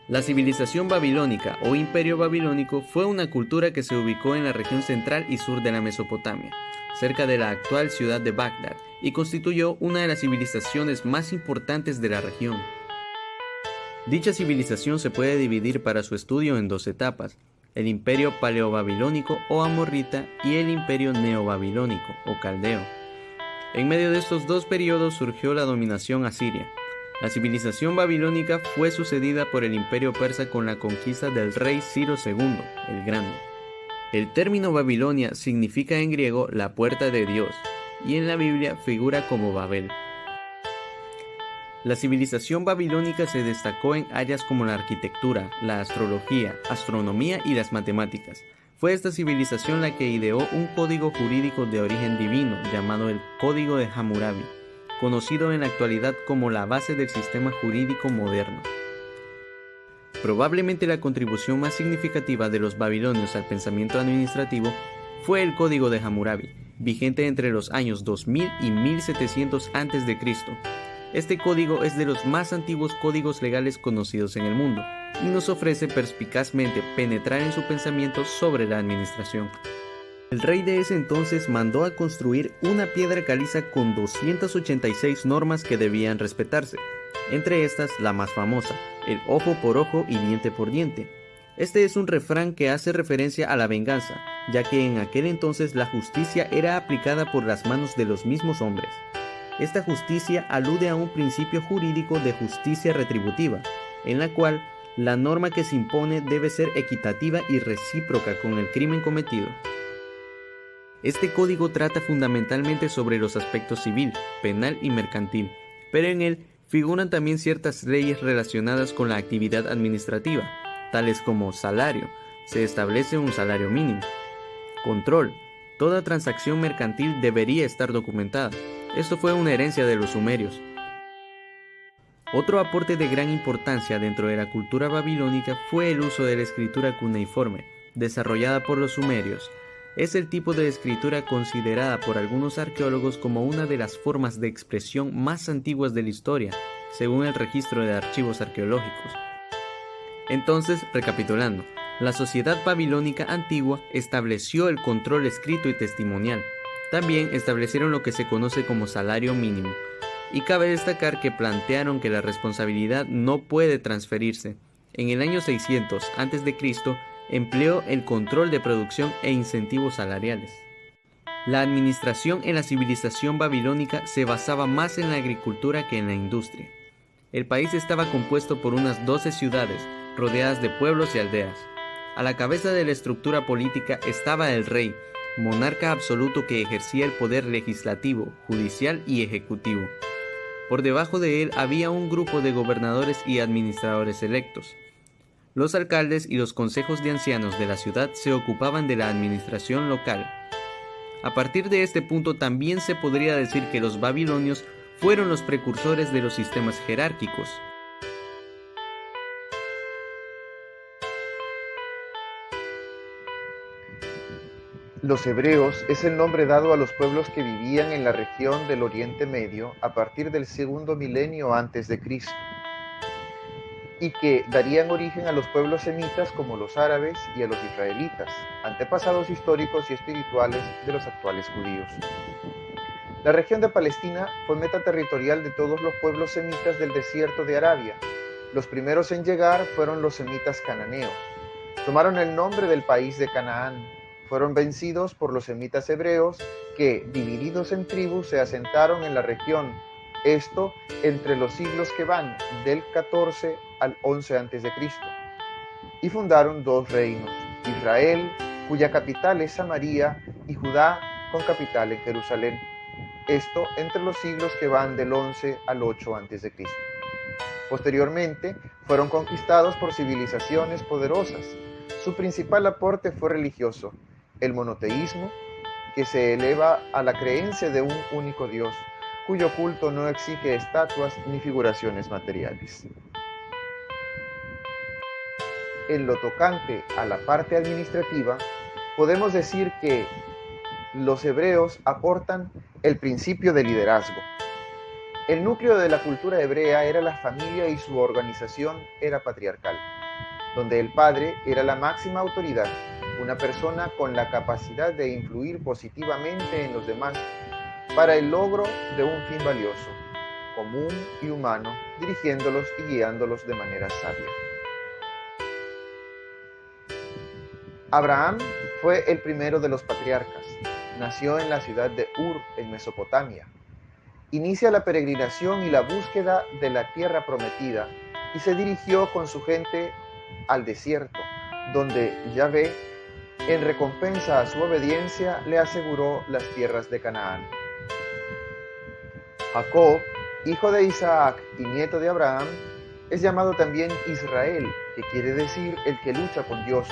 La civilización babilónica o imperio babilónico fue una cultura que se ubicó en la región central y sur de la Mesopotamia, cerca de la actual ciudad de Bagdad, y constituyó una de las civilizaciones más importantes de la región. Dicha civilización se puede dividir para su estudio en dos etapas: el imperio paleobabilónico o amorrita y el imperio neobabilónico o caldeo. En medio de estos dos periodos surgió la dominación asiria. La civilización babilónica fue sucedida por el imperio persa con la conquista del rey Ciro II, el Grande. El término Babilonia significa en griego la puerta de Dios, y en la Biblia figura como Babel. La civilización babilónica se destacó en áreas como la arquitectura, la astrología, astronomía y las matemáticas. Fue esta civilización la que ideó un código jurídico de origen divino llamado el Código de Hammurabi, conocido en la actualidad como la base del sistema jurídico moderno. Probablemente la contribución más significativa de los babilonios al pensamiento administrativo fue el Código de Hammurabi, vigente entre los años 2000 y 1700 a.C. Este código es de los más antiguos códigos legales conocidos en el mundo y nos ofrece perspicazmente penetrar en su pensamiento sobre la administración. El rey de ese entonces mandó a construir una piedra caliza con 286 normas que debían respetarse, entre estas la más famosa, el ojo por ojo y diente por diente. Este es un refrán que hace referencia a la venganza, ya que en aquel entonces la justicia era aplicada por las manos de los mismos hombres. Esta justicia alude a un principio jurídico de justicia retributiva, en la cual la norma que se impone debe ser equitativa y recíproca con el crimen cometido. Este código trata fundamentalmente sobre los aspectos civil, penal y mercantil, pero en él figuran también ciertas leyes relacionadas con la actividad administrativa, tales como salario, se establece un salario mínimo. Control, toda transacción mercantil debería estar documentada. Esto fue una herencia de los sumerios. Otro aporte de gran importancia dentro de la cultura babilónica fue el uso de la escritura cuneiforme, desarrollada por los sumerios. Es el tipo de escritura considerada por algunos arqueólogos como una de las formas de expresión más antiguas de la historia, según el registro de archivos arqueológicos. Entonces, recapitulando, la sociedad babilónica antigua estableció el control escrito y testimonial. También establecieron lo que se conoce como salario mínimo, y cabe destacar que plantearon que la responsabilidad no puede transferirse. En el año 600 a.C., empleó el control de producción e incentivos salariales. La administración en la civilización babilónica se basaba más en la agricultura que en la industria. El país estaba compuesto por unas 12 ciudades, rodeadas de pueblos y aldeas. A la cabeza de la estructura política estaba el rey, monarca absoluto que ejercía el poder legislativo, judicial y ejecutivo. Por debajo de él había un grupo de gobernadores y administradores electos. Los alcaldes y los consejos de ancianos de la ciudad se ocupaban de la administración local. A partir de este punto también se podría decir que los babilonios fueron los precursores de los sistemas jerárquicos. Los hebreos es el nombre dado a los pueblos que vivían en la región del Oriente Medio a partir del segundo milenio antes de Cristo, y que darían origen a los pueblos semitas como los árabes y a los israelitas, antepasados históricos y espirituales de los actuales judíos. La región de Palestina fue meta territorial de todos los pueblos semitas del desierto de Arabia. Los primeros en llegar fueron los semitas cananeos. Tomaron el nombre del país de Canaán. Fueron vencidos por los semitas hebreos que, divididos en tribus, se asentaron en la región. Esto entre los siglos que van del 14 al 11 a.C. y fundaron dos reinos, Israel, cuya capital es Samaria, y Judá, con capital en Jerusalén. Esto entre los siglos que van del 11 al 8 a.C. Posteriormente, fueron conquistados por civilizaciones poderosas. Su principal aporte fue religioso, el monoteísmo, que se eleva a la creencia de un único Dios, cuyo culto no exige estatuas ni figuraciones materiales. En lo tocante a la parte administrativa, podemos decir que los hebreos aportan el principio de liderazgo. El núcleo de la cultura hebrea era la familia y su organización era patriarcal. donde el padre era la máxima autoridad, una persona con la capacidad de influir positivamente en los demás para el logro de un fin valioso, común y humano, dirigiéndolos y guiándolos de manera sabia. Abraham fue el primero de los patriarcas. Nació en la ciudad de Ur, en Mesopotamia. Inicia la peregrinación y la búsqueda de la tierra prometida y se dirigió con su gente al desierto, donde Yahvé, en recompensa a su obediencia, le aseguró las tierras de Canaán. Jacob, hijo de Isaac y nieto de Abraham, es llamado también Israel, que quiere decir el que lucha con Dios.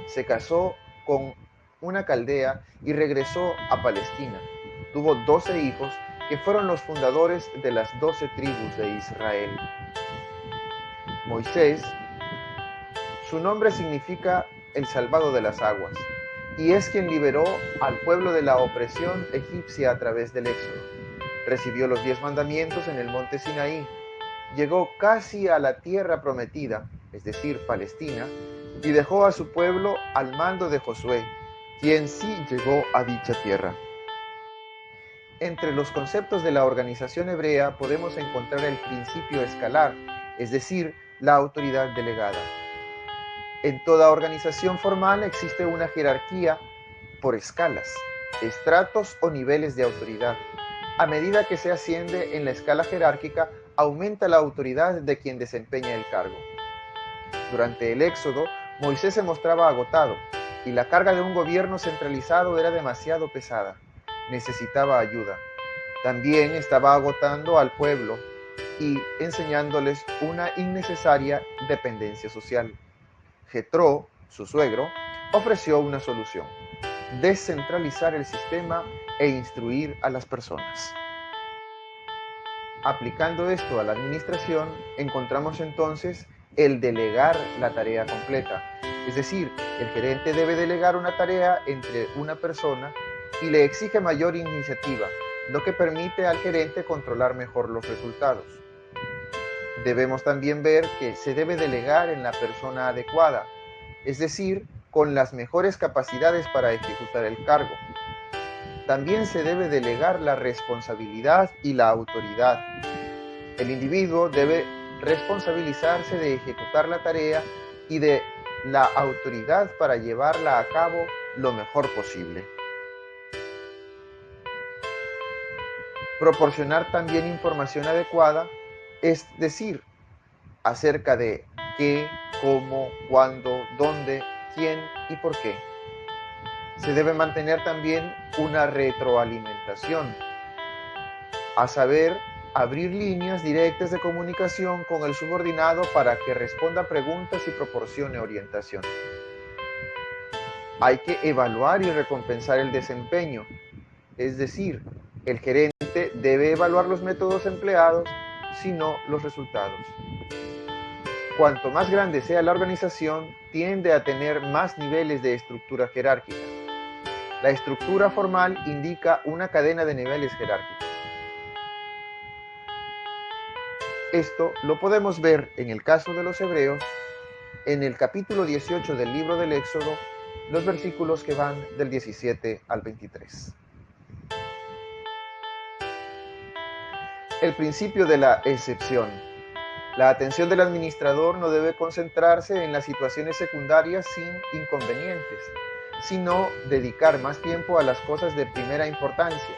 Se casó con una caldea y regresó a Palestina. Tuvo 12 hijos que fueron los fundadores de las 12 tribus de Israel. Moisés, su nombre significa el salvado de las aguas, y es quien liberó al pueblo de la opresión egipcia a través del Éxodo. Recibió los 10 mandamientos en el monte Sinaí, llegó casi a la tierra prometida, es decir, Palestina, y dejó a su pueblo al mando de Josué, quien sí llegó a dicha tierra. Entre los conceptos de la organización hebrea podemos encontrar el principio escalar, es decir, la autoridad delegada. En toda organización formal existe una jerarquía por escalas, estratos o niveles de autoridad. A medida que se asciende en la escala jerárquica, aumenta la autoridad de quien desempeña el cargo. Durante el Éxodo, Moisés se mostraba agotado y la carga de un gobierno centralizado era demasiado pesada. Necesitaba ayuda. También estaba agotando al pueblo y enseñándoles una innecesaria dependencia social. Jetro, su suegro, ofreció una solución: descentralizar el sistema e instruir a las personas. Aplicando esto a la administración, encontramos entonces el delegar la tarea completa. Es decir, el gerente debe delegar una tarea entre una persona y le exige mayor iniciativa, lo que permite al gerente controlar mejor los resultados. Debemos también ver que se debe delegar en la persona adecuada, es decir, con las mejores capacidades para ejecutar el cargo. También se debe delegar la responsabilidad y la autoridad. El individuo debe responsabilizarse de ejecutar la tarea y de la autoridad para llevarla a cabo lo mejor posible. Proporcionar también información adecuada, es decir, acerca de qué, cómo, cuándo, dónde, quién y por qué. Se debe mantener también una retroalimentación, a saber, abrir líneas directas de comunicación con el subordinado para que responda preguntas y proporcione orientación. Hay que evaluar y recompensar el desempeño, es decir, el gerente debe evaluar los métodos empleados, sino los resultados. Cuanto más grande sea la organización, tiende a tener más niveles de estructura jerárquica. La estructura formal indica una cadena de niveles jerárquicos. Esto lo podemos ver en el caso de los hebreos, en el capítulo 18 del libro del Éxodo, los versículos que van del 17 al 23. El principio de la excepción. La atención del administrador no debe concentrarse en las situaciones secundarias sin inconvenientes, sino dedicar más tiempo a las cosas de primera importancia,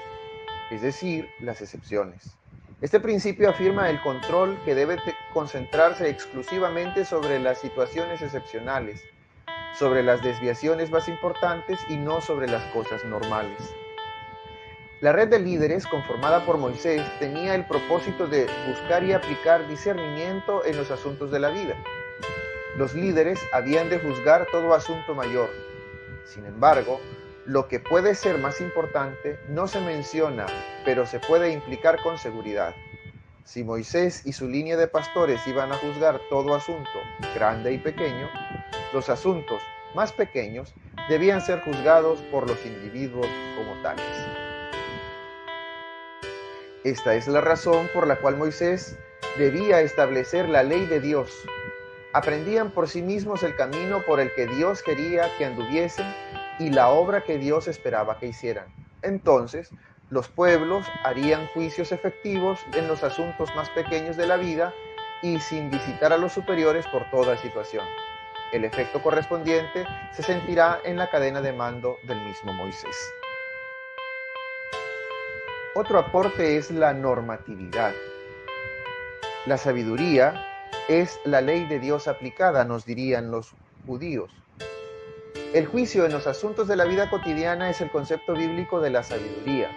es decir, las excepciones. Este principio afirma el control que debe concentrarse exclusivamente sobre las situaciones excepcionales, sobre las desviaciones más importantes y no sobre las cosas normales. La red de líderes conformada por Moisés tenía el propósito de buscar y aplicar discernimiento en los asuntos de la vida. Los líderes habían de juzgar todo asunto mayor. Sin embargo, lo que puede ser más importante no se menciona, pero se puede implicar con seguridad. Si Moisés y su línea de pastores iban a juzgar todo asunto, grande y pequeño, los asuntos más pequeños debían ser juzgados por los individuos como tales. Esta es la razón por la cual Moisés debía establecer la ley de Dios. Aprendían por sí mismos el camino por el que Dios quería que anduviesen y la obra que Dios esperaba que hicieran. Entonces, los pueblos harían juicios efectivos en los asuntos más pequeños de la vida y sin visitar a los superiores por toda situación. El efecto correspondiente se sentirá en la cadena de mando del mismo Moisés. Otro aporte es la normatividad. La sabiduría es la ley de Dios aplicada, nos dirían los judíos. El juicio en los asuntos de la vida cotidiana es el concepto bíblico de la sabiduría.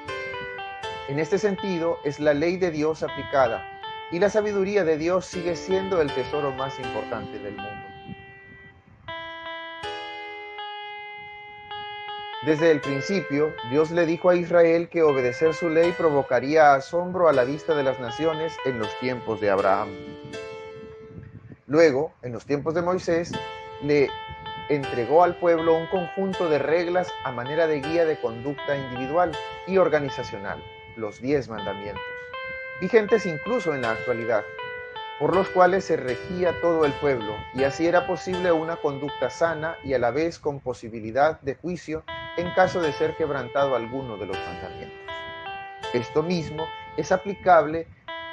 En este sentido, es la ley de Dios aplicada, y la sabiduría de Dios sigue siendo el tesoro más importante del mundo. Desde el principio, Dios le dijo a Israel que obedecer su ley provocaría asombro a la vista de las naciones en los tiempos de Abraham. Luego, en los tiempos de Moisés, le entregó al pueblo un conjunto de reglas a manera de guía de conducta individual y organizacional, los 10 mandamientos, vigentes incluso en la actualidad, por los cuales se regía todo el pueblo, y así era posible una conducta sana y a la vez con posibilidad de juicio en caso de ser quebrantado alguno de los mandamientos. Esto mismo es aplicable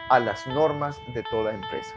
a las normas de toda empresa.